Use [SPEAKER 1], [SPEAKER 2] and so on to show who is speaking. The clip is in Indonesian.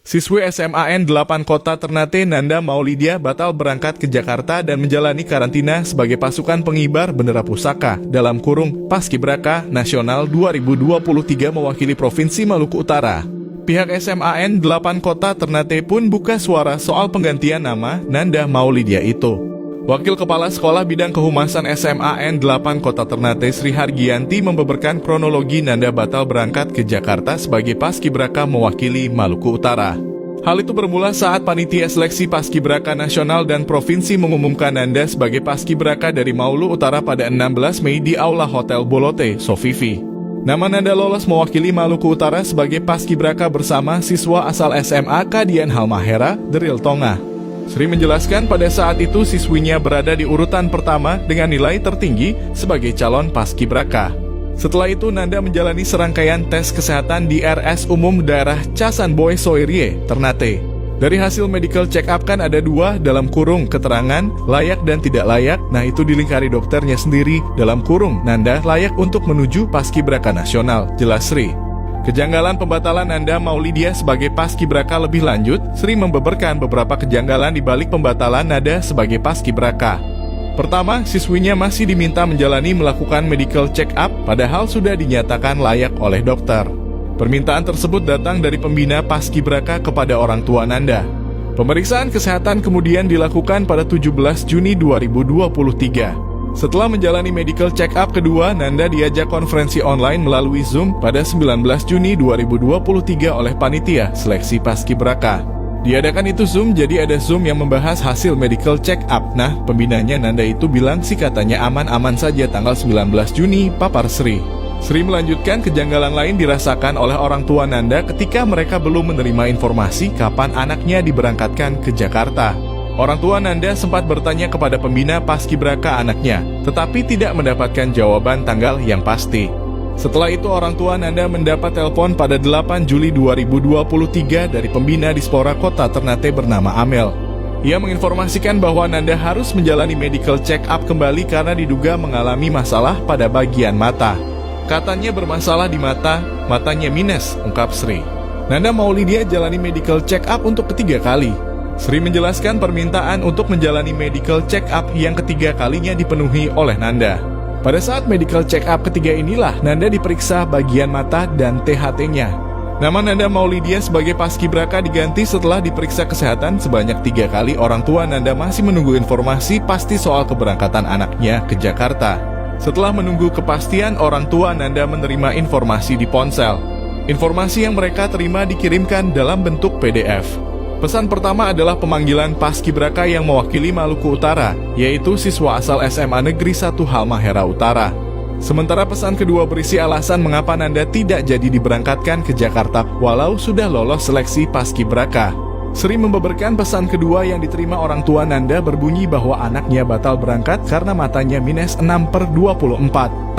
[SPEAKER 1] Siswi SMAN 8 Kota Ternate Nanda Maulidia batal berangkat ke Jakarta dan menjalani karantina sebagai pasukan pengibar bendera pusaka dalam kurung Paskibraka Nasional 2023 mewakili Provinsi Maluku Utara. Pihak SMAN 8 Kota Ternate pun buka suara soal penggantian nama Nanda Maulidia itu. Wakil Kepala Sekolah Bidang Kehumasan SMAN 8 Kota Ternate Sri Hargianti membeberkan kronologi Nanda batal berangkat ke Jakarta sebagai Paskibraka mewakili Maluku Utara. Hal itu bermula saat panitia seleksi Paskibraka Nasional dan Provinsi mengumumkan Nanda sebagai Paskibraka dari Maluku Utara pada 16 Mei di Aula Hotel Bolote, Sofifi. Nama Nanda lolos mewakili Maluku Utara sebagai Paskibraka bersama siswa asal SMA Kadian Halmahera, Deril Tonga. Sri menjelaskan pada saat itu siswinya berada di urutan pertama dengan nilai tertinggi sebagai calon Paskibraka. Setelah itu Nanda menjalani serangkaian tes kesehatan di RS Umum Daerah Casanboy Soirie, Ternate. Dari hasil medical check up kan ada 2 dalam kurung keterangan layak dan tidak layak, nah itu dilingkari dokternya sendiri dalam kurung Nanda layak untuk menuju Paskibraka Nasional, jelas Sri. Kejanggalan pembatalan Nanda Maulidia sebagai Paskibraka lebih lanjut, Sri membeberkan beberapa kejanggalan di balik pembatalan Nanda sebagai Paskibraka. Pertama, siswinya masih diminta melakukan medical check up, padahal sudah dinyatakan layak oleh dokter. Permintaan tersebut datang dari pembina Paskibraka kepada orang tua Nanda. Pemeriksaan kesehatan kemudian dilakukan pada 17 Juni 2023. Setelah menjalani medical check-up kedua, Nanda diajak konferensi online melalui Zoom pada 19 Juni 2023 oleh panitia seleksi Paskibraka. Diadakan itu Zoom, jadi ada Zoom yang membahas hasil medical check-up. Nah, pembinanya Nanda itu bilang sih katanya aman-aman saja tanggal 19 Juni, papar Sri. Sri melanjutkan kejanggalan lain dirasakan oleh orang tua Nanda ketika mereka belum menerima informasi kapan anaknya diberangkatkan ke Jakarta. Orang tua Nanda sempat bertanya kepada pembina Paskibraka anaknya, tetapi tidak mendapatkan jawaban tanggal yang pasti. Setelah itu orang tua Nanda mendapat telepon pada 8 Juli 2023 dari pembina Dispora Kota Ternate bernama Amel. Ia menginformasikan bahwa Nanda harus menjalani medical check up kembali karena diduga mengalami masalah pada bagian mata. Katanya bermasalah di mata, matanya minus, ungkap Sri. Nanda Maulidia jalani medical check up untuk ketiga kali. Sri menjelaskan permintaan untuk menjalani medical check-up yang ketiga kalinya dipenuhi oleh Nanda. Pada saat medical check-up ketiga inilah Nanda diperiksa bagian mata dan THT-nya. Nama Nanda Maulidia sebagai Paskibraka diganti setelah diperiksa kesehatan sebanyak 3 kali. Orang tua Nanda masih menunggu informasi pasti soal keberangkatan anaknya ke Jakarta. Setelah menunggu kepastian, orang tua Nanda menerima informasi di ponsel. Informasi yang mereka terima dikirimkan dalam bentuk PDF. Pesan pertama adalah pemanggilan Paskibraka yang mewakili Maluku Utara, yaitu siswa asal SMA Negeri 1 Halmahera Utara. Sementara pesan kedua berisi alasan mengapa Nanda tidak jadi diberangkatkan ke Jakarta walau sudah lolos seleksi Paskibraka. Sri membeberkan pesan kedua yang diterima orang tua Nanda berbunyi bahwa anaknya batal berangkat karena matanya minus 6/24.